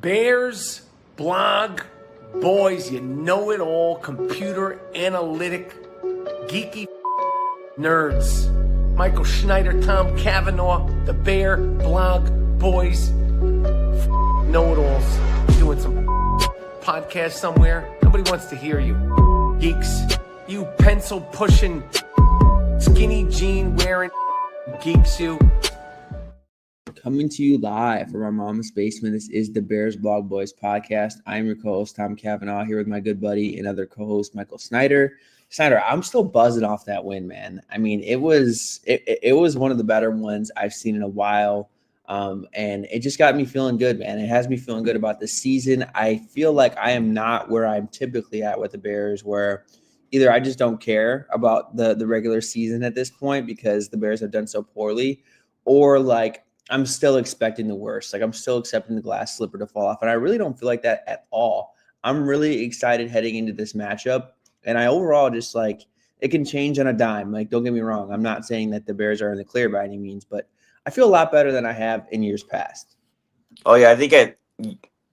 Bears, blog, boys, you know it all, computer, analytic, geeky nerds. Michael Schneider, Tom Cavanaugh, the Bear, blog, boys, know-it-alls, doing some podcast somewhere. Nobody wants to hear you. Geeks, you pencil-pushing, skinny jean-wearing geeks, you. Coming to you live from our mom's basement. This is the Bears Blog Boys podcast. I'm your co-host, Tom Cavanaugh, here with my good buddy and other co-host, Michael Schneider. Schneider, I'm still buzzing off that win, man. I mean, it was one of the better ones I've seen in a while, and it just got me feeling good, man. It has me feeling good about the season. I feel like I am not where I'm typically at with the Bears, where either I just don't care about the regular season at this point because the Bears have done so poorly, or like I'm still expecting the worst. Like I'm still accepting the glass slipper to fall off. And I really don't feel like that at all. I'm really excited heading into this matchup. And I overall just like it can change on a dime. Like, don't get me wrong. I'm not saying that the Bears are in the clear by any means, but I feel a lot better than I have in years past. Oh, yeah. I think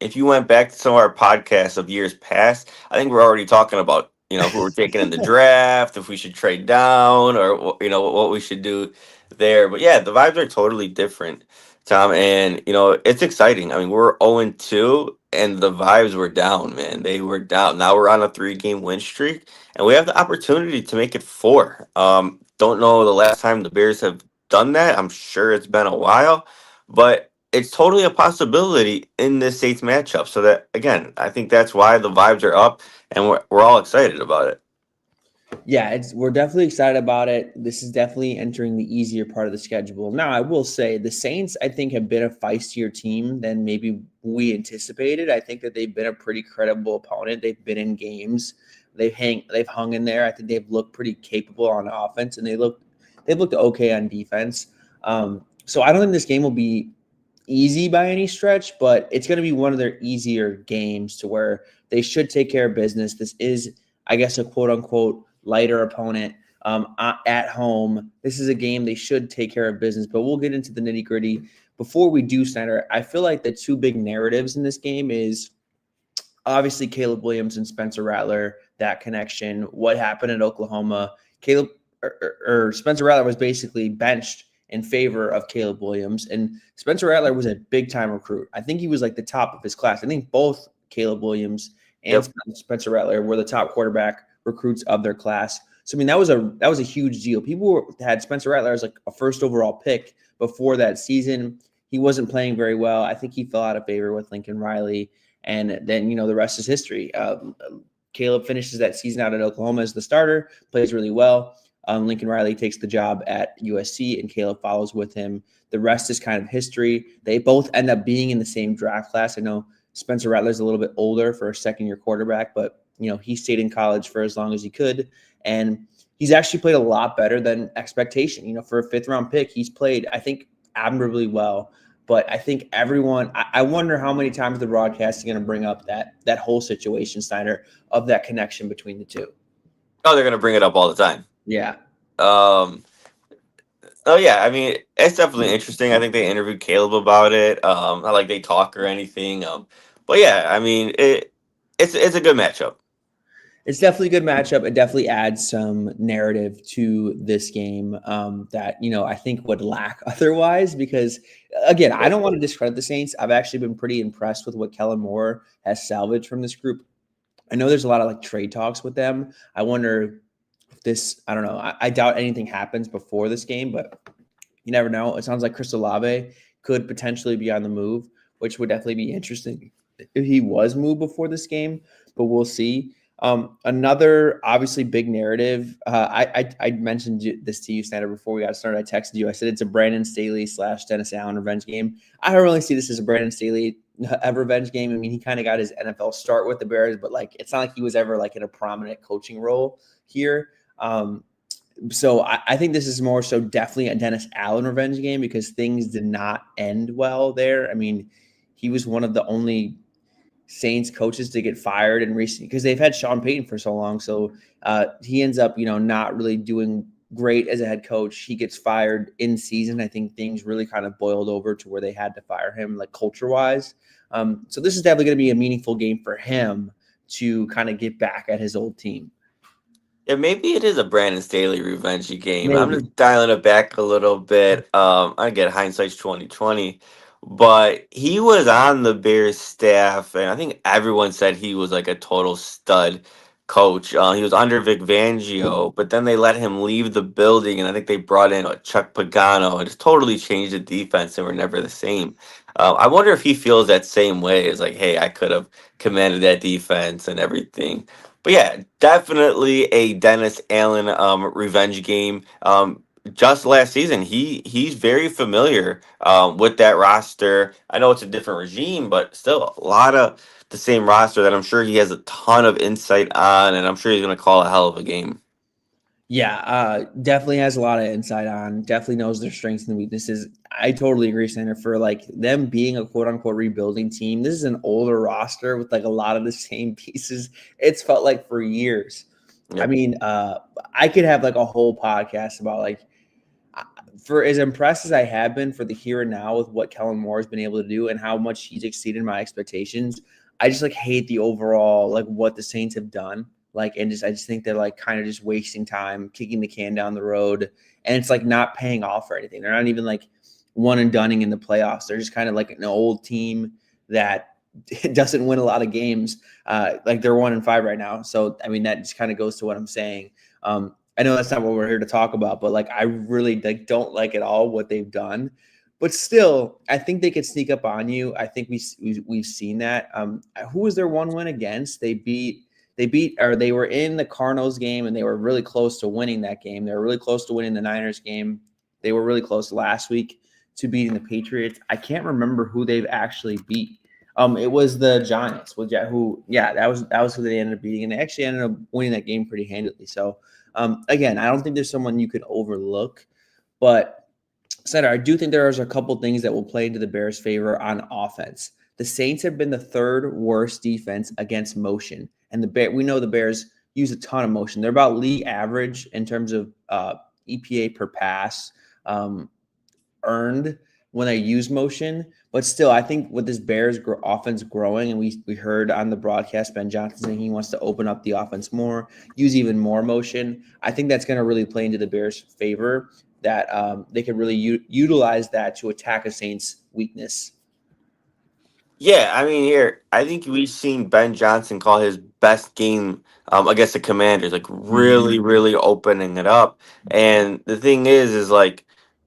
if you went back to some of our podcasts of years past, I think we're already talking about, who we're taking in the draft, if we should trade down or, what we should do there. But yeah, the vibes are totally different, Tom. And, it's exciting. I mean, we're 0-2 and the vibes were down, man. They were down. Now we're on a 3-game win streak and we have the opportunity to make it 4. Don't know the last time the Bears have done that. I'm sure it's been a while, but it's totally a possibility in this Saints matchup. So that, again, I think that's why the vibes are up and we're all excited about it. Yeah, we're definitely excited about it. This is definitely entering the easier part of the schedule. Now, I will say the Saints, I think, have been a feistier team than maybe we anticipated. I think that they've been a pretty credible opponent. They've been in games. They've hung in there. I think they've looked pretty capable on offense, and they've looked okay on defense. So I don't think this game will be easy by any stretch, but it's going to be one of their easier games to where they should take care of business. This is, I guess, a quote-unquote lighter opponent at home. This is a game they should take care of business, but we'll get into the nitty-gritty. Before we do, Snyder, I feel like the two big narratives in this game is obviously Caleb Williams and Spencer Rattler, that connection, what happened at Oklahoma. Spencer Rattler was basically benched in favor of Caleb Williams, and Spencer Rattler was a big-time recruit. I think he was like the top of his class. I think both Caleb Williams and Spencer Rattler were the top quarterback recruits of their class. So I mean that was a huge deal. People had Spencer Rattler as like a first overall pick before that season. He wasn't playing very well. I think he fell out of favor with Lincoln Riley, and then the rest is history. Caleb finishes that season out at Oklahoma as the starter, plays really well. Lincoln Riley takes the job at USC, and Caleb follows with him. The rest is kind of history. They both end up being in the same draft class. I know Spencer Rattler's a little bit older for a second-year quarterback, but he stayed in college for as long as he could, and he's actually played a lot better than expectation. For a 5th-round pick, he's played, I think, admirably well. But I think I wonder how many times the broadcast is going to bring up that whole situation, Snyder, of that connection between the two. Oh, they're going to bring it up all the time. Yeah. Oh, yeah. I mean, it's definitely interesting. I think they interviewed Caleb about it. Not like they talk or anything. But yeah, I mean, it's a good matchup. It's definitely a good matchup. It definitely adds some narrative to this game that, I think would lack otherwise because, again, I don't want to discredit the Saints. I've actually been pretty impressed with what Kellen Moore has salvaged from this group. I know there's a lot of trade talks with them. I wonder if this, I don't know. I doubt anything happens before this game, but you never know. It sounds like Chris Olave could potentially be on the move, which would definitely be interesting if he was moved before this game, but we'll see. Another obviously big narrative. I mentioned this to you, Snyder, before we got started. I texted you. I said it's a Brandon Staley / Dennis Allen revenge game. I don't really see this as a Brandon Staley revenge game. I mean, he kind of got his NFL start with the Bears, but it's not like he was ever in a prominent coaching role here. So I think this is more so definitely a Dennis Allen revenge game because things did not end well there. I mean, he was one of the only Saints coaches to get fired in recent because they've had Sean Payton for so long. So he ends up, not really doing great as a head coach. He gets fired in season. I think things really kind of boiled over to where they had to fire him, like culture wise. So this is definitely going to be a meaningful game for him to kind of get back at his old team. Yeah, maybe it is a Brandon Staley revenge game. I'm Maybe. just dialing it back a little bit. I get hindsight's 2020, but he was on the Bears staff, and I think everyone said he was like a total stud coach. He was under Vic Fangio, but then they let him leave the building, and I think they brought in Chuck Pagano and just totally changed the defense, and we're never the same. I wonder if he feels that same way. It's like, hey, I could have commanded that defense and everything. But yeah, definitely a Dennis Allen revenge game. Just last season, he's very familiar with that roster. I know it's a different regime, but still a lot of the same roster that I'm sure he has a ton of insight on, and I'm sure he's going to call a hell of a game. Yeah, definitely has a lot of insight on, definitely knows their strengths and weaknesses. I totally agree, Sander, for like them being a quote unquote rebuilding team. This is an older roster with like a lot of the same pieces. It's felt like for years. I Yep. mean, I could have like a whole podcast about like, for as impressed as I have been for the here and now with what Kellen Moore has been able to do and how much he's exceeded my expectations. I just like hate the overall like what the Saints have done. Like, and just I just think they're like kind of just wasting time, kicking the can down the road, and it's like not paying off or anything. They're not even like one and dunning in the playoffs. They're just kind of like an old team that doesn't win a lot of games. Like they're 1-5 right now. So I mean that just kind of goes to what I'm saying. I know that's not what we're here to talk about, but like I really like don't like at all what they've done. But still, I think they could sneak up on you. I think we've seen that. Who was their one win against? They were in the Cardinals game and they were really close to winning that game. They were really close to winning the Niners game. They were really close last week to beating the Patriots. I can't remember who they've actually beat. It was the Giants, that was who they ended up beating, and they actually ended up winning that game pretty handily. So again, I don't think there's someone you could overlook, but Senator, I do think there's a couple things that will play into the Bears' favor on offense. The Saints have been the third worst defense against motion, and we know the Bears use a ton of motion. They're about league average in terms of EPA per pass earned when they use motion. But still, I think with this Bears offense growing, and we heard on the broadcast Ben Johnson saying he wants to open up the offense more, use even more motion. I think that's going to really play into the Bears' favor, that they could really utilize that to attack a Saints' weakness. Yeah, I mean, here, I think we've seen Ben Johnson call his best game against the Commanders, like really, really opening it up. And the thing is like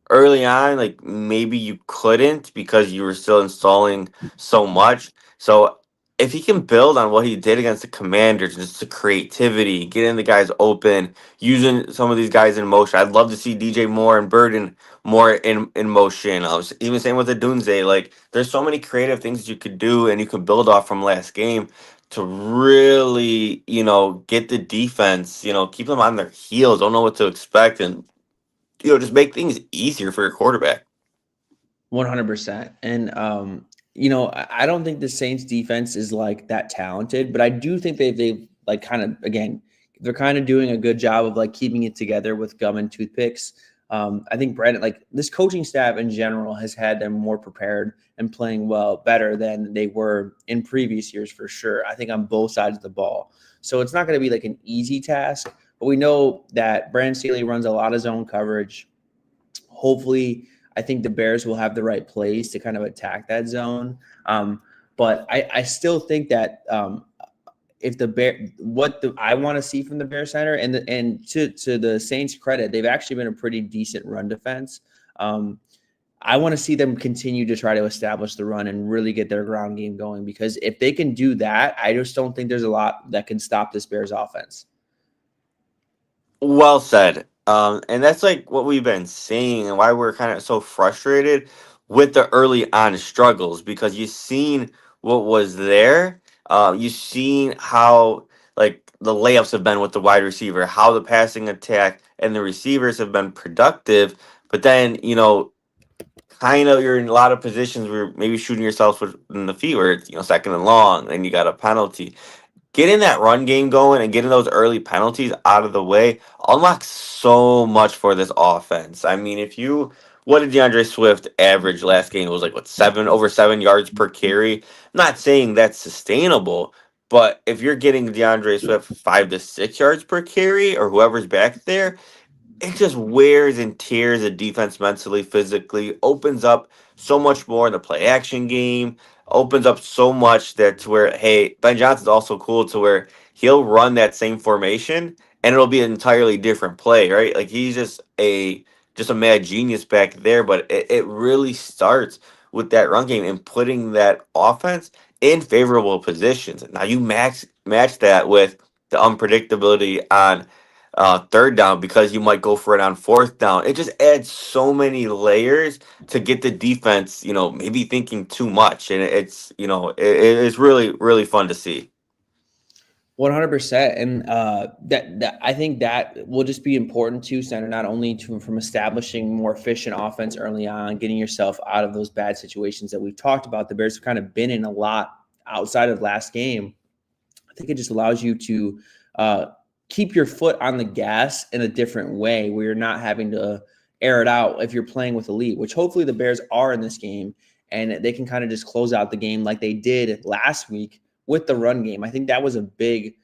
early on, like maybe you couldn't because you were still installing so much. So if he can build on what he did against the Commanders, just the creativity, getting the guys open, using some of these guys in motion. I'd love to see DJ Moore and Burden more in motion. I was even saying with the Dunze, like there's so many creative things you could do and you could build off from last game to really, get the defense, keep them on their heels, don't know what to expect, and just make things easier for your quarterback. 100%. And I don't think the Saints defense is like that talented, but I do think they've like kind of, again, they're kind of doing a good job of like keeping it together with gum and toothpicks. I think Brandon, like this coaching staff in general, has had them more prepared and playing better than they were in previous years for sure. I think on both sides of the ball. So it's not going to be like an easy task, but we know that Brandon Staley runs a lot of zone coverage. Hopefully, I think the Bears will have the right plays to kind of attack that zone. But I still think that if I want to see from the Bears center, and to the Saints' credit, they've actually been a pretty decent run defense. I want to see them continue to try to establish the run and really get their ground game going, because if they can do that, I just don't think there's a lot that can stop this Bears offense. Well said. And that's like what we've been seeing and why we're kind of so frustrated with the early on struggles, because you've seen what was there. You've seen how like the layups have been with the wide receiver, how the passing attack and the receivers have been productive. But then, kind of you're in a lot of positions where maybe shooting yourself in the feet where it's, second and long and you got a penalty. getting that run game going and getting those early penalties out of the way unlocks so much for this offense. I mean, what did DeAndre Swift average last game? It was like what, over 7 yards per carry. I'm not saying that's sustainable, but if you're getting DeAndre Swift 5 to 6 yards per carry or whoever's back there, it just wears and tears the defense mentally, physically, opens up so much more in the play action game, opens up so much that to where, hey, Ben Johnson's also cool to where he'll run that same formation and it'll be an entirely different play, right? Like he's just a mad genius back there, but it really starts with that run game and putting that offense in favorable positions. Now you match that with the unpredictability on third down because you might go for it on fourth down. It just adds so many layers to get the defense, maybe thinking too much, and it's really really fun to see. 100%, and that I think that will just be important too, Senator. Not only from establishing more efficient offense early on, getting yourself out of those bad situations that we've talked about. The Bears have kind of been in a lot outside of last game. I think it just allows you to keep your foot on the gas in a different way, where you're not having to air it out if you're playing with a lead, which hopefully the Bears are in this game, and they can kind of just close out the game like they did last week with the run game. I think that was a big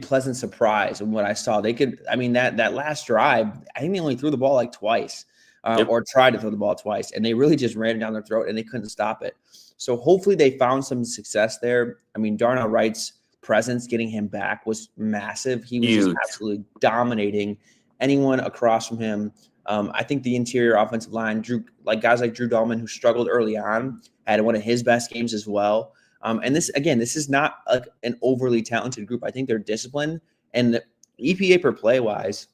pleasant surprise in what I saw. That last drive, I think they only threw the ball like twice Yep. or tried to throw the ball twice, and they really just ran it down their throat and they couldn't stop it. So hopefully they found some success there. I mean, Darnell Wright's presence, getting him back, was massive. He was Huge. just absolutely dominating anyone across from him. I think the interior offensive line, guys like Drew Dahlman, who struggled early on, had one of his best games as well. And this is not like an overly talented group. I think they're disciplined, and the EPA per play wise,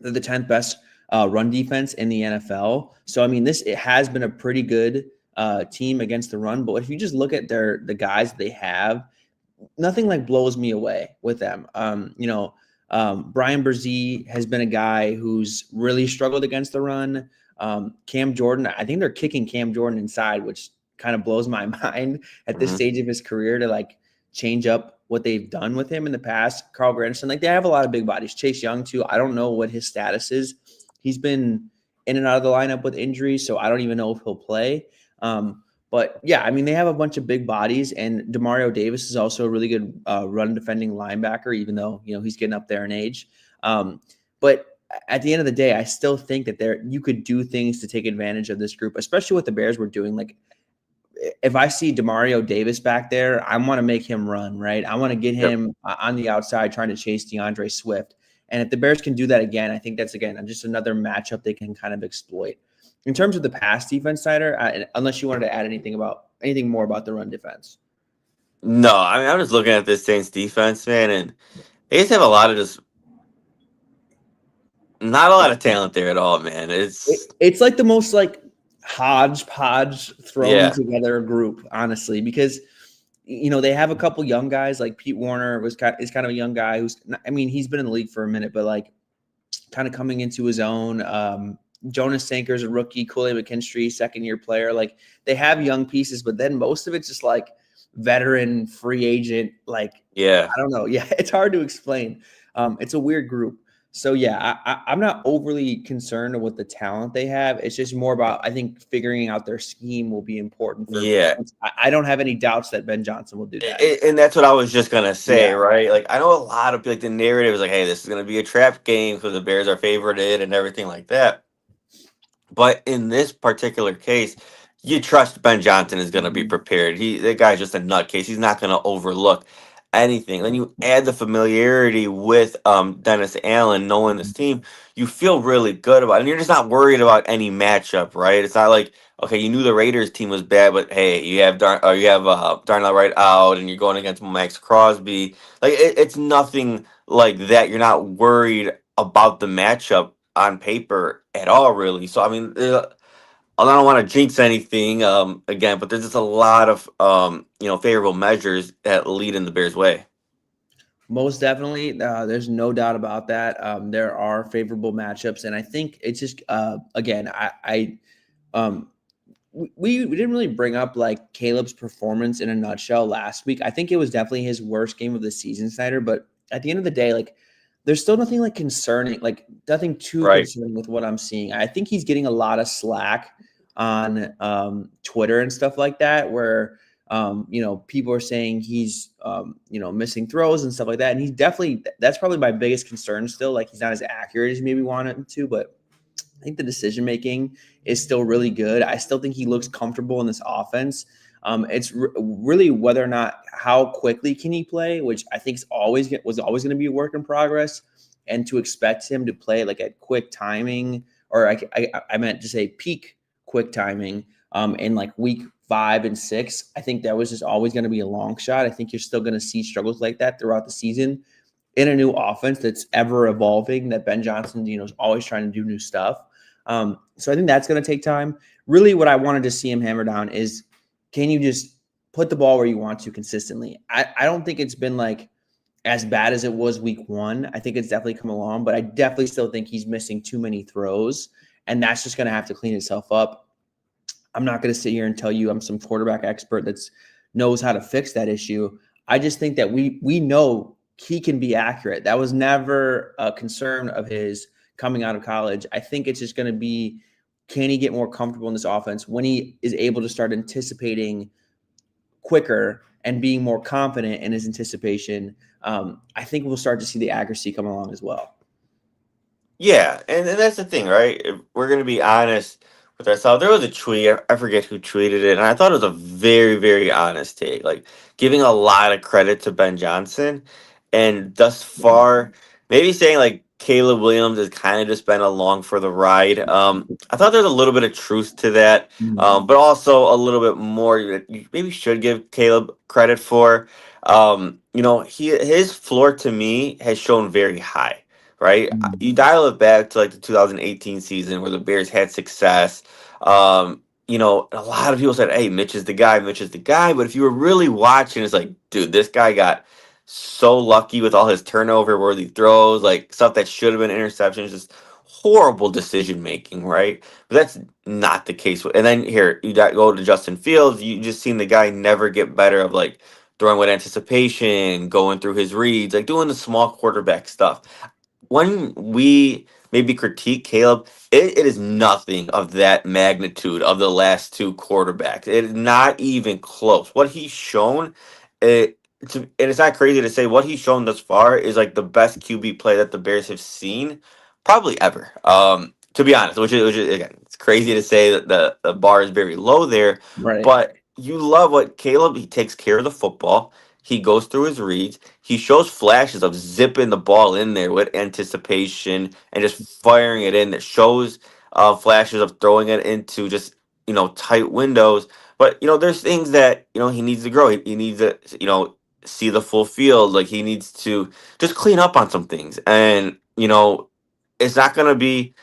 they're the 10th best run defense in the NFL. So, I mean, it has been a pretty good team against the run. But if you just look at the guys they have, nothing like blows me away with them. Brian Brzee has been a guy who's really struggled against the run. Cam Jordan, I think they're kicking Cam Jordan inside, which kind of blows my mind at this stage of his career to like change up what they've done with him in the past. Carl Granderson, like they have a lot of big bodies. Chase Young too. I don't know what his status is. He's been in and out of the lineup with injuries, so I don't even know if he'll play. But yeah, I mean, they have a bunch of big bodies, and Demario Davis is also a really good run defending linebacker, even though, he's getting up there in age. But at the end of the day, I still think that you could do things to take advantage of this group, especially what the Bears were doing. Like, if I see Demario Davis back there, I want to make him run, right? I want to get him on the outside trying to chase DeAndre Swift. And if the Bears can do that again, I think that's, again, just another matchup they can kind of exploit. In terms of the pass defense, Sider, unless you wanted to add anything more about the run defense. No, I mean, I'm just looking at this Saints defense, man, and they just have a lot of not a lot of talent there at all, man. It's like the most like hodgepodge thrown together group, honestly, because they have a couple young guys. Like Pete Warner is kind of a young guy he's been in the league for a minute, but like kind of coming into his own. Jonas Sanker's a rookie, Kool-Aid McKinstry, second-year player. Like they have young pieces, but then most of it's just like veteran, free agent. Like I don't know. Yeah, it's hard to explain. It's a weird group. So, yeah, I'm not overly concerned with the talent they have. It's just more about, I think, figuring out their scheme will be important. I don't have any doubts that Ben Johnson will do that. And that's what I was just going to say, right? Like, I know a lot of the narrative is like, hey, this is going to be a trap game because the Bears are favorited and everything like that. But in this particular case, you trust Ben Johnson is going to be prepared. That guy's just a nutcase. He's not going to overlook anything. Then you add the familiarity with Dennis Allen, knowing this team, you feel really good about it. And you're just not worried about any matchup, right? It's not like, okay, you knew the Raiders team was bad, but hey, you have Darnell Wright out, and you're going against Max Crosby. Like it's nothing like that. You're not worried about the matchup on paper at all, really. So I mean, I don't want to jinx anything again, but there's just a lot of favorable measures that lead in the Bears' way. Most definitely, there's no doubt about that. There are favorable matchups, and I think it's just again, we didn't really bring up like Caleb's performance in a nutshell last week. I think it was definitely his worst game of the season, Snyder. But at the end of the day, like there's still nothing like concerning, like nothing too Right. concerning with what I'm seeing. I think he's getting a lot of slack on Twitter and stuff like that, where people are saying he's missing throws and stuff like that. And he's definitely, that's probably my biggest concern still. Like he's not as accurate as maybe wanted him to, but I think the decision making is still really good. I still think he looks comfortable in this offense. It's really whether or not how quickly can he play, which I think was always going to be a work in progress. And to expect him to play like at quick timing, or I meant to say peak quick timing in like week 5 and 6, I think that was just always going to be a long shot. I think you're still going to see struggles like that throughout the season in a new offense that's ever evolving, that Ben Johnson, is always trying to do new stuff. So I think that's going to take time. Really what I wanted to see him hammer down is, can you just put the ball where you want to consistently? I don't think it's been like as bad as it was week 1. I think it's definitely come along, but I definitely still think he's missing too many throws, and that's just going to have to clean itself up. I'm not going to sit here and tell you I'm some quarterback expert that knows how to fix that issue. I just think that we know he can be accurate. That was never a concern of his coming out of college. I think it's just going to be, can he get more comfortable in this offense when he is able to start anticipating quicker and being more confident in his anticipation? I think we'll start to see the accuracy come along as well. Yeah, and that's the thing, right? If we're going to be honest with ourselves. There was a tweet, I forget who tweeted it, and I thought it was a very, very honest take, like giving a lot of credit to Ben Johnson. And thus far, maybe saying like Caleb Williams has kind of just been along for the ride. I thought there's a little bit of truth to that, but also a little bit more that you maybe should give Caleb credit for. His floor to me has shown very high. Right, you dial it back to like the 2018 season where the Bears had success. A lot of people said, "Hey, Mitch is the guy. Mitch is the guy." But if you were really watching, it's like, dude, this guy got so lucky with all his turnover-worthy throws, like stuff that should have been interceptions, just horrible decision making, right? But that's not the case. And then here you go to Justin Fields. You just seen the guy never get better of like throwing with anticipation, going through his reads, like doing the small quarterback stuff. When we maybe critique Caleb, it is nothing of that magnitude of the last 2 quarterbacks. It is not even close. What he's shown, and it's not crazy to say what he's shown thus far is like the best QB play that the Bears have seen probably ever. To be honest, which is again, it's crazy to say that the bar is very low there, Right. but you love what Caleb, he takes care of the football. He goes through his reads. He shows flashes of zipping the ball in there with anticipation and just firing it in. That shows flashes of throwing it into just tight windows. But there's things that he needs to grow. He needs to see the full field. Like he needs to just clean up on some things. And it's not gonna be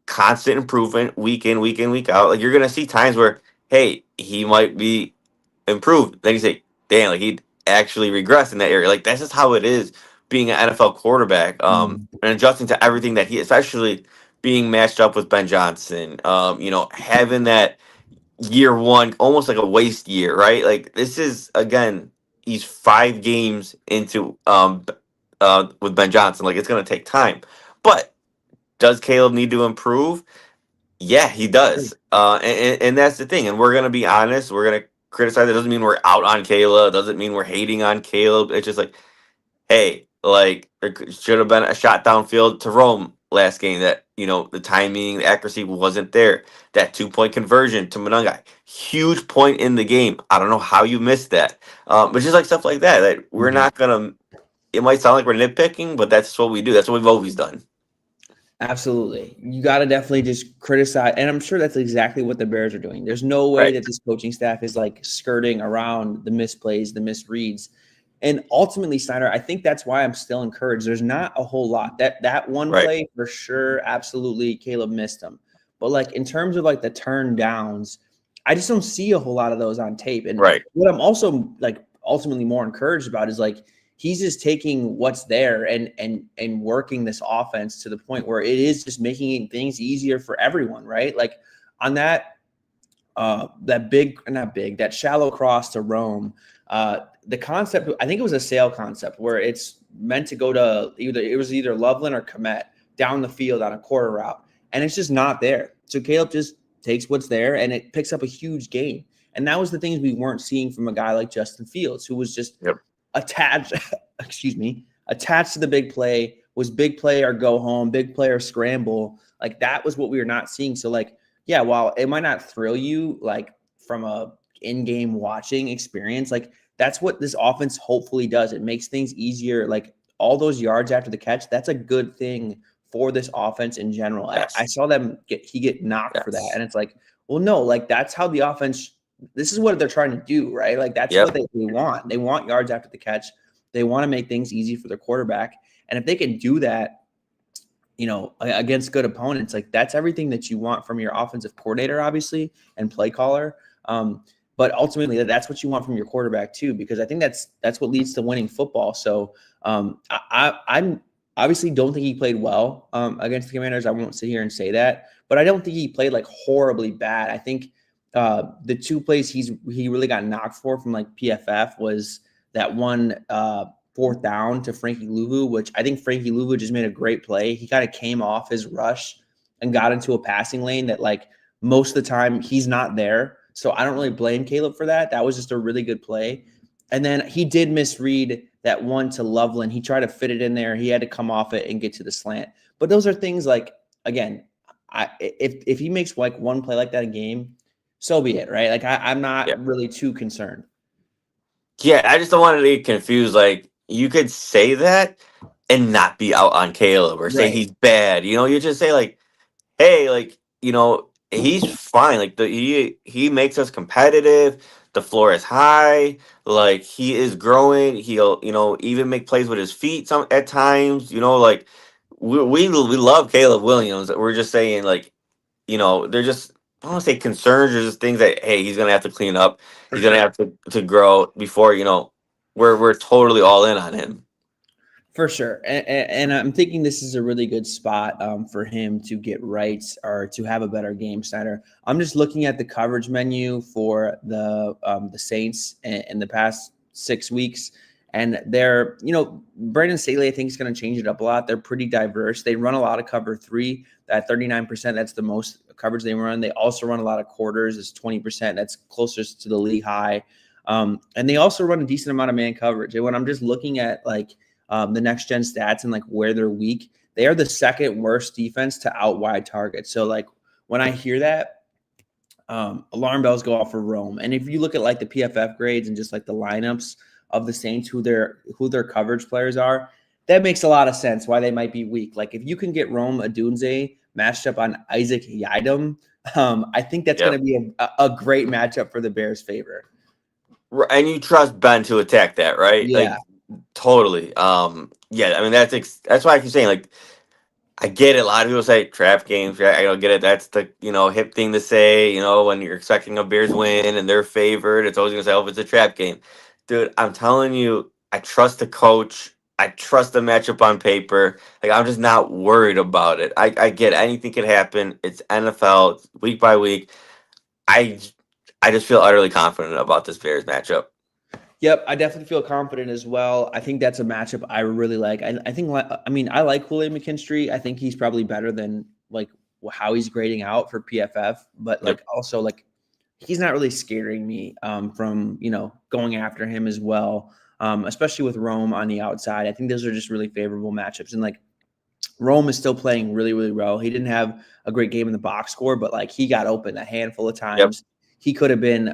constant improvement week in, week in, week out. Like you're gonna see times where hey, he might be improved. Then you say, damn, like he actually regressed in that area. Like that's just how it is being an NFL quarterback. And adjusting to everything that especially being matched up with Ben Johnson. Having that year 1 almost like a waste year, right? Like this is again, he's 5 games into with Ben Johnson. Like it's gonna take time. But does Caleb need to improve? Yeah, he does. And that's the thing. And we're gonna be honest. We're gonna criticize. It doesn't mean we're out on Caleb. Doesn't mean we're hating on Caleb. It's just like, hey, like there should have been a shot downfield to Rome last game. That the timing, the accuracy wasn't there. That 2-point conversion to Monangai, huge point in the game. I don't know how you missed that. But just like stuff like that. That we're not gonna. It might sound like we're nitpicking, but that's what we do. That's what we've always done. Absolutely. You got to definitely just criticize. And I'm sure that's exactly what the Bears are doing. There's no way that this coaching staff is like skirting around the misplays, the misreads. And ultimately, Snyder, I think that's why I'm still encouraged. There's not a whole lot. That one play for sure, absolutely, Caleb missed them. But like in terms of like the turn downs, I just don't see a whole lot of those on tape. And what I'm also like ultimately more encouraged about is like he's just taking what's there and working this offense to the point where it is just making things easier for everyone, right? Like on that that shallow cross to Rome. The concept, I think it was a sail concept where it's meant to go to either Loveland or Komet down the field on a quarter route, and it's just not there. So Caleb just takes what's there, and it picks up a huge gain. And that was the things we weren't seeing from a guy like Justin Fields, who was just attached, attached to the big play, was big play or go home, big play or scramble. Like that was what we were not seeing. So like, yeah, while it might not thrill you like from a in-game watching experience, like that's what this offense hopefully does. It makes things easier. Like all those yards after the catch, that's a good thing for this offense in general. Yes. I saw them get knocked for that. And it's like, well, no, like that's how the offense, this is what they're trying to do, right? Like that's what they want. They want yards after the catch. They want to make things easy for their quarterback. And if they can do that, you know, against good opponents, like that's everything that you want from your offensive coordinator, obviously, and play caller. But ultimately, that's what you want from your quarterback too, because I think that's what leads to winning football. So I'm obviously don't think he played well against the Commanders. I won't sit here and say that, but I don't think he played like horribly bad. I think the two plays he really got knocked for from like PFF was that one fourth down to Frankie Louvu, which I think Frankie Louvu just made a great play. He kind of came off his rush and got into a passing lane that like most of the time he's not there. So I don't really blame Caleb for that. That was just a really good play. And then he did misread that one to Loveland. He tried to fit it in there. He had to come off it and get to the slant. But those are things like, again, if he makes like one play like that a game, so be it, right? Like I'm not really too concerned. Yeah, I just don't want to get confused. Like you could say that and not be out on Caleb or say he's bad. You know, you just say like, hey, like, you know, he's fine. Like he makes us competitive. The floor is high. Like he is growing. He'll, you know, even make plays with his feet some at times. You know, like we love Caleb Williams. We're just saying like, you know, they're just, I don't want to say concerns, or just things that hey, he's gonna have to clean up. He's gonna have to grow before, you know, we're totally all in on him. For sure. And I'm thinking this is a really good spot for him to get right or to have a better game, Snyder. I'm just looking at the coverage menu for the Saints in the past 6 weeks. And they're, you know, Brandon Staley, I think, is going to change it up a lot. They're pretty diverse. They run a lot of cover 3, that 39%. That's the most coverage they run. They also run a lot of quarters. It's 20%. That's closest to the league high. And they also run a decent amount of man coverage. And when I'm just looking at like the next gen stats and like where they're weak, they are the second worst defense to out wide targets. So like when I hear that, alarm bells go off for Rome. And if you look at like the PFF grades and just like the lineups of the Saints, who their coverage players are, that makes a lot of sense why they might be weak. Like if you can get Rome Odunze matched up on Isaac Yiadom, I think that's going to be a great matchup for the Bears' favor. And you trust Ben to attack that, right? Yeah. Like, totally. Yeah, I mean that's why I keep saying, like, I get it. A lot of people say trap games. I don't get it. That's the, you know, hip thing to say. You know, when you're expecting a Bears win and they're favored, it's always gonna say, "Oh, it's a trap game." Dude, I'm telling you, I trust the coach. I trust the matchup on paper. Like I'm just not worried about it. I get it. Anything can happen. It's NFL. It's week by week. I just feel utterly confident about this Bears matchup. Yep, I definitely feel confident as well. I think that's a matchup I really like. I think, I mean, I like William McKinstry. I think he's probably better than like how he's grading out for PFF, but like also like he's not really scaring me from, you know, going after him as well, especially with Rome on the outside. I think those are just really favorable matchups. And like Rome is still playing really, really well. He didn't have a great game in the box score, but like he got open a handful of times. He could have been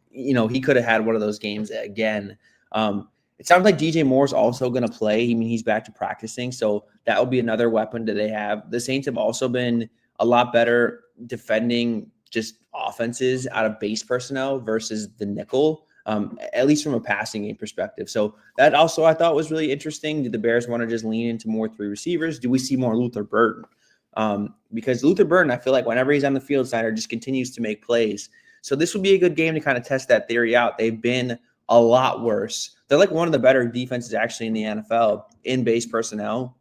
you know, he could have had one of those games again. It sounds like DJ Moore's also going to play. I mean, he's back to practicing, so that will be another weapon that they have. The Saints have also been a lot better defending just offenses out of base personnel versus the nickel, at least from a passing game perspective. So that also I thought was really interesting. Did the Bears want to just lean into more 3 receivers? Do we see more Luther Burden? Because Luther Burden, I feel like whenever he's on the field, Snyder just continues to make plays. So this would be a good game to kind of test that theory out. They've been a lot worse. They're like one of the better defenses actually in the NFL in base personnel,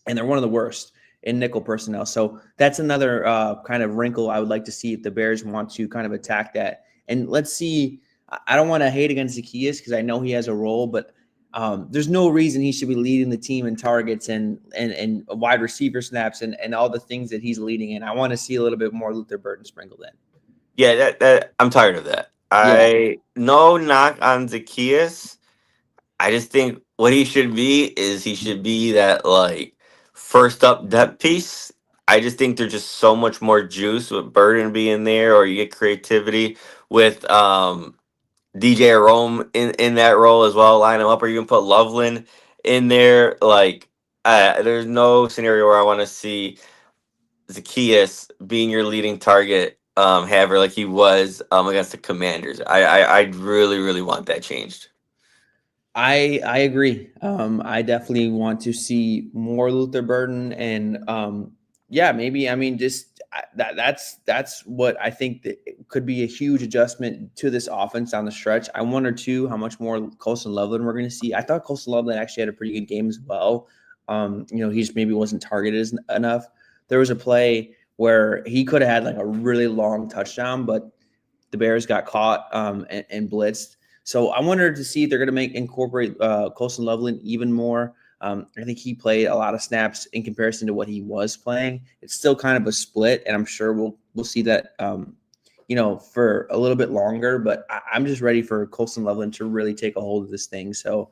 and they're one of the worst in nickel personnel. So that's another kind of wrinkle I would like to see if the Bears want to kind of attack that. And let's see. I don't want to hate against Zacchaeus because I know he has a role, but there's no reason he should be leading the team in targets and wide receiver snaps and all the things that he's leading in. I want to see a little bit more Luther Burden sprinkled in. Yeah, that I'm tired of that. Yeah. I no knock on Zacchaeus. I just think what he should be is he should be that like first up depth piece. I just think there's just so much more juice with Burden being there, or you get creativity with DJ Rome in that role as well. Line him up, or you can put Loveland in there. Like, there's no scenario where I want to see Zacchaeus being your leading target, haver like he was against the Commanders. I really really want that changed. I agree. I definitely want to see more Luther Burden and yeah, maybe I mean just that's what I think that it could be a huge adjustment to this offense down the stretch. I wonder too how much more Colston Loveland we're going to see. I thought Colston Loveland actually had a pretty good game as well. He just maybe wasn't targeted enough. There was a play where he could have had like a really long touchdown, but the Bears got caught and blitzed. So I wanted to see if they're going to incorporate Colston Loveland even more. I think he played a lot of snaps in comparison to what he was playing. It's still kind of a split, and I'm sure we'll see that for a little bit longer. But I'm just ready for Colston Loveland to really take a hold of this thing. So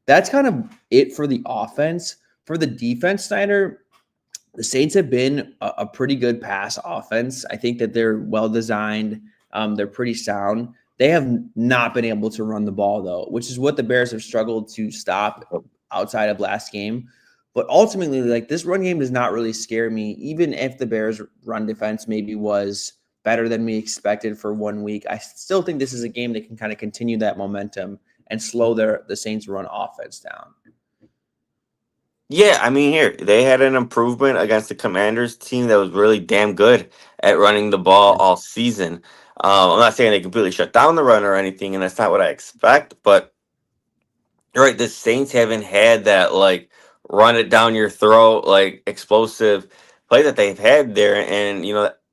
that's kind of it for the offense. For the defense, Snyder, the Saints have been a pretty good pass offense. I think that they're well designed. They're pretty sound. They have not been able to run the ball, though, which is what the Bears have struggled to stop outside of last game. But ultimately, like this run game does not really scare me, even if the Bears' run defense maybe was better than we expected for 1 week. I still think this is a game that can kind of continue that momentum and slow the Saints' run offense down. Yeah, I mean, here they had an improvement against the Commanders team that was really damn good at running the ball all season. I'm not saying they completely shut down the run or anything, and that's not what I expect. But you're right, the Saints haven't had that like run it down your throat like explosive play that they've had there, and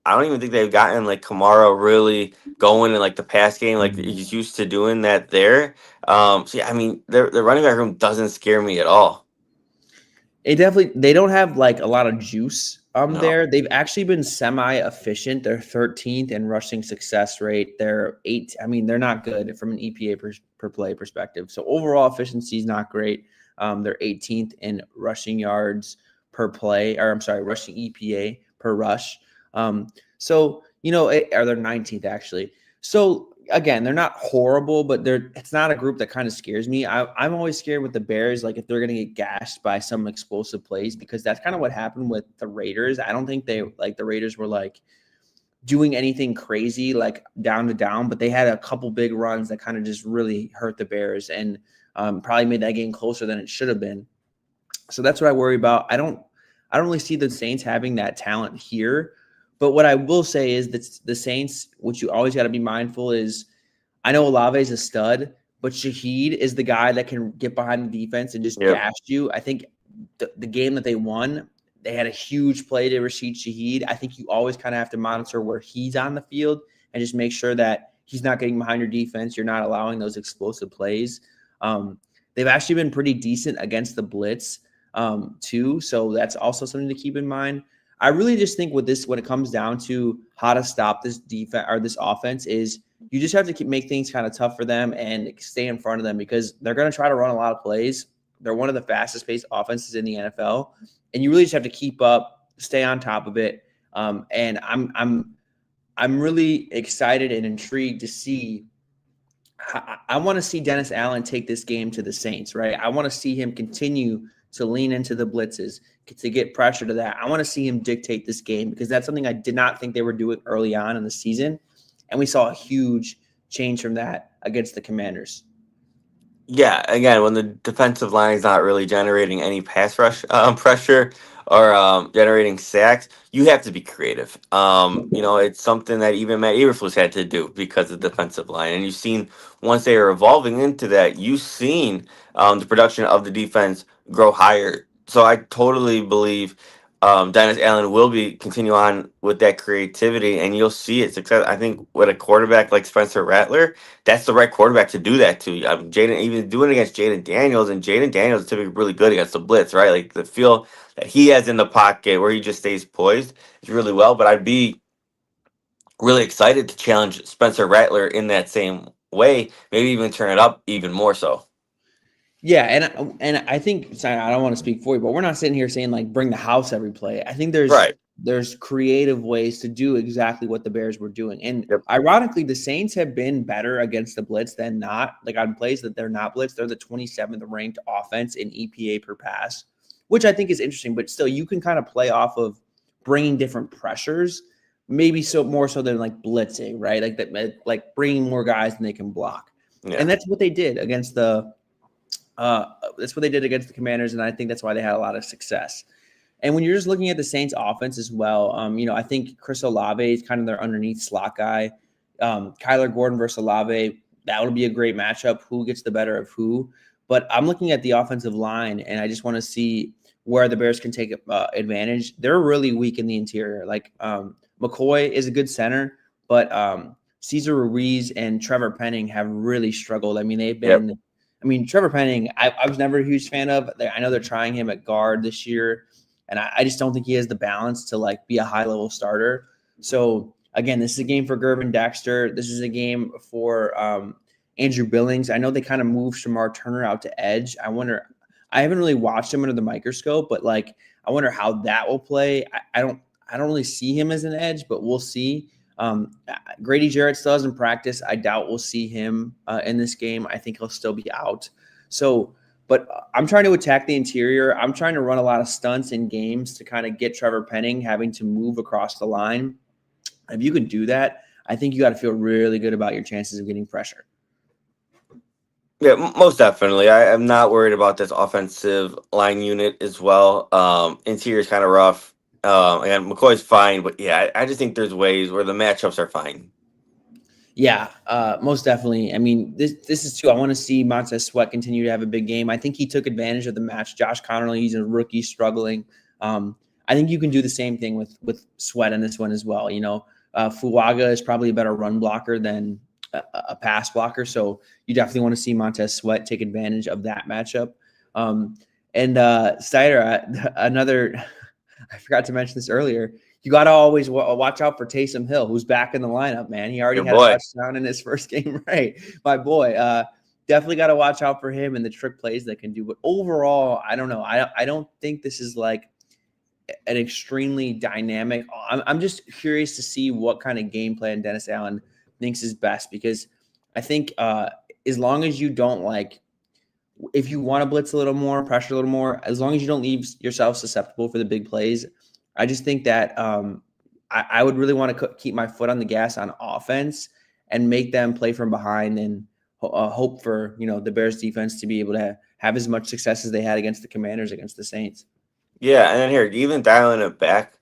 I don't even think they've gotten like Kamara really going in like the pass game like he's used to doing that there. So yeah, I mean, the running back room doesn't scare me at all. They don't have like a lot of juice No. there. They've actually been semi-efficient. They're 13th in rushing success rate. They're 8. I mean, they're not good from an EPA per play perspective. So overall efficiency is not great. They're 18th in rushing yards per play, or I'm sorry, rushing EPA per rush. Or they're 19th actually. So again, they're not horrible, but it's not a group that kind of scares me. I'm always scared with the Bears, like if they're going to get gashed by some explosive plays, because that's kind of what happened with the Raiders. I don't think the Raiders were like doing anything crazy, like down to down, but they had a couple big runs that kind of just really hurt the Bears and probably made that game closer than it should have been. So that's what I worry about. I don't really see the Saints having that talent here. But what I will say is that the Saints, what you always got to be mindful is, I know Olave is a stud, but Shaheed is the guy that can get behind the defense and just gash you. I think the game that they won, they had a huge play to Rashid Shaheed. I think you always kind of have to monitor where he's on the field and just make sure that he's not getting behind your defense. You're not allowing those explosive plays. They've actually been pretty decent against the blitz too, so that's also something to keep in mind. I really just think with this, when it comes down to how to stop this defense or this offense, is you just have to make things kind of tough for them and stay in front of them, because they're going to try to run a lot of plays. They're one of the fastest paced offenses in the NFL, and you really just have to keep up, stay on top of it. And I'm really excited and intrigued to see. I want to see Dennis Allen take this game to the Saints, right? I want to see him continue to lean into the blitzes, to get pressure to that. I want to see him dictate this game, because that's something I did not think they were doing early on in the season. And we saw a huge change from that against the Commanders. Yeah, again, when the defensive line is not really generating any pass rush pressure or generating sacks, you have to be creative. It's something that even Matt Eberflus had to do because of the defensive line. And you've seen, once they are evolving into that, you've seen the production of the defense grow higher So I totally believe Dennis Allen will be continue on with that creativity, and you'll see it success. I think with a quarterback like Spencer Rattler, that's the right quarterback to do that to. Jaden, even doing it against Jaden Daniels, and Jaden Daniels is typically really good against the blitz, right? Like the feel that he has in the pocket where he just stays poised is really well. But I'd be really excited to challenge Spencer Rattler in that same way, maybe even turn it up even more so. Yeah, and I think sorry, I don't want to speak for you, but we're not sitting here saying like bring the house every play. I think Right. there's creative ways to do exactly what the Bears were doing. And Yep. ironically, the Saints have been better against the blitz than not. Like on plays that they're not blitz, they're the 27th ranked offense in EPA per pass, which I think is interesting. But still, you can kind of play off of bringing different pressures, maybe so more so than like blitzing, right? Like that, like bringing more guys than they can block. Yeah. And that's what they did against the that's what they did against the Commanders, and I think that's why they had a lot of success. And when you're just looking at the Saints offense as well, I think Chris Olave is kind of their underneath slot guy. Kyler Gordon versus Olave, that would be a great matchup. Who gets the better of who? But I'm looking at the offensive line, and I just want to see where the Bears can take advantage. They're really weak in the interior. Like McCoy is a good center, but Cesar Ruiz and Trevor Penning have really struggled. I mean, they've been. Yep. I mean, Trevor Penning, I was never a huge fan of. I know they're trying him at guard this year, and I just don't think he has the balance to like be a high level starter. So again, this is a game for Gervin Dexter. This is a game for Andrew Billings. I know they kind of moved Shamar Turner out to edge. I haven't really watched him under the microscope, but like I wonder how that will play. I don't really see him as an edge, but we'll see. Grady Jarrett still hasn't practiced. I doubt we'll see him in this game. I think he'll still be out. So, but I'm trying to attack the interior. I'm trying to run a lot of stunts in games to kind of get Trevor Penning having to move across the line. If you can do that, I think you got to feel really good about your chances of getting pressure. Yeah, most definitely. I'm not worried about this offensive line unit as well. Interior is kind of rough. And McCoy's fine, but yeah, I just think there's ways where the matchups are fine. Yeah, most definitely. I mean, this is too. I want to see Montez Sweat continue to have a big game. I think he took advantage of the match. Josh Connerly, he's a rookie struggling. I think you can do the same thing with Sweat in this one as well. Fuaga is probably a better run blocker than a pass blocker, so you definitely want to see Montez Sweat take advantage of that matchup. And Snyder, another. I forgot to mention this earlier. You got to always watch out for Taysom Hill, who's back in the lineup, man. He already had a touchdown in his first game, right? My boy. Definitely got to watch out for him and the trick plays that can do. But overall, I don't know. I don't think this is like an extremely dynamic. I'm just curious to see what kind of game plan Dennis Allen thinks is best, because I think as long as you don't like, if you want to blitz a little more, pressure a little more, as long as you don't leave yourself susceptible for the big plays, I just think that I would really want to keep my foot on the gas on offense and make them play from behind and hope for, the Bears defense to be able to have as much success as they had against the Commanders, against the Saints. Yeah, and then here, even dialing it back,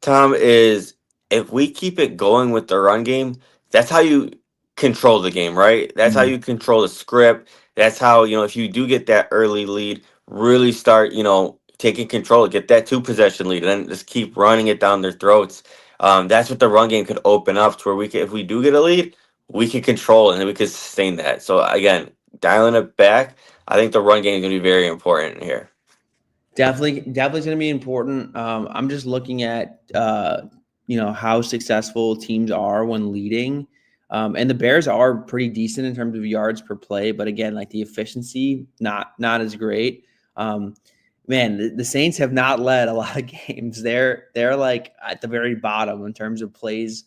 Tom, is if we keep it going with the run game, that's how you control the game, right? That's how you control the script. That's how, if you do get that early lead, really start, taking control, get that 2 possession lead, and then just keep running it down their throats. That's what the run game could open up to, where we can, if we do get a lead, we can control it and we can sustain that. So again, dialing it back, I think the run game is going to be very important here. Definitely going to be important. I'm just looking at, how successful teams are when leading. And the Bears are pretty decent in terms of yards per play, but again, like the efficiency, not as great. Man, the Saints have not led a lot of games. They're like at the very bottom in terms of plays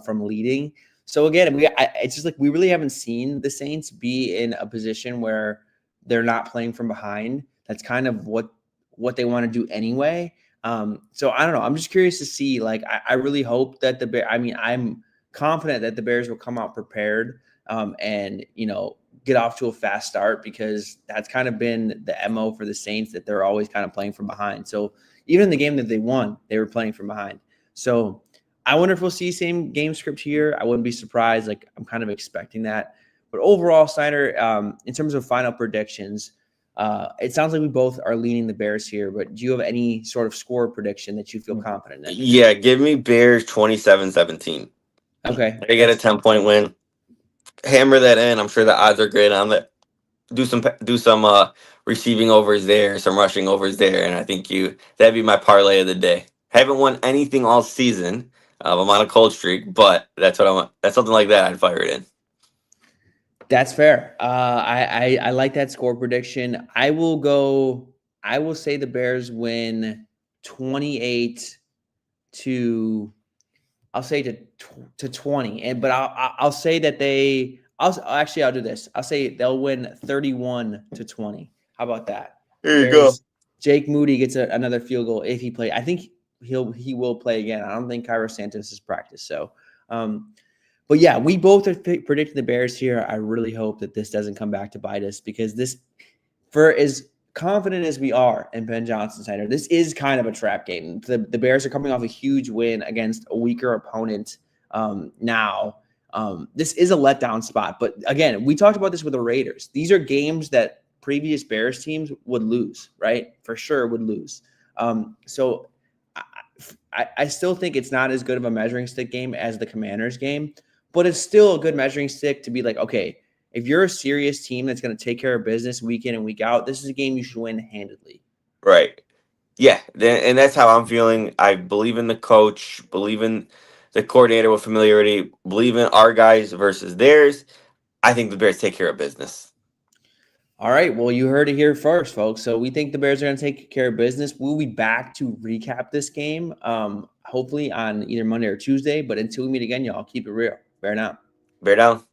from leading. So again, it's just like we really haven't seen the Saints be in a position where they're not playing from behind. That's kind of what they want to do anyway. So I don't know. I'm just curious to see. Like, I really hope that I'm confident that the Bears will come out prepared and get off to a fast start, because that's kind of been the MO for the Saints, that they're always kind of playing from behind. So even in the game that they won, they were playing from behind. So I wonder if we'll see same game script here. I wouldn't be surprised. Like, I'm kind of expecting that. But overall, Snyder, in terms of final predictions, It sounds like we both are leaning the Bears here, but do you have any sort of score prediction that you feel confident in? Yeah, give me Bears 27-17. Okay. They get a 10-point win. Hammer that in. I'm sure the odds are great on that. Do some receiving overs there, some rushing overs there, and I think that'd be my parlay of the day. Haven't won anything all season. I'm on a cold streak, but that's what I want. That's something like that. I'd fire it in. That's fair. I like that score prediction. I will say the Bears win 28 to, I'll say to 20. But I'll say that I'll do this. I'll say they'll win 31-20. How about that? There you go. Jake Moody gets another field goal if he plays. I think he will play again. I don't think Cairo Santos is practiced. So, but yeah, we both are predicting the Bears here. I really hope that this doesn't come back to bite us, because this, for as confident as we are in Ben Johnson Center, this is kind of a trap game. The Bears are coming off a huge win against a weaker opponent now. This is a letdown spot. But again, we talked about this with the Raiders. These are games that previous Bears teams would lose, right? For sure would lose. So I still think it's not as good of a measuring stick game as the Commanders game, but it's still a good measuring stick to be like, okay, if you're a serious team that's going to take care of business week in and week out, this is a game you should win handedly. Right. Yeah, and that's how I'm feeling. I believe in the coach, believe in the coordinator with familiarity, believe in our guys versus theirs. I think the Bears take care of business. All right. Well, you heard it here first, folks. So we think the Bears are going to take care of business. We'll be back to recap this game, hopefully on either Monday or Tuesday. But until we meet again, y'all, keep it real. Bear down. Bear down.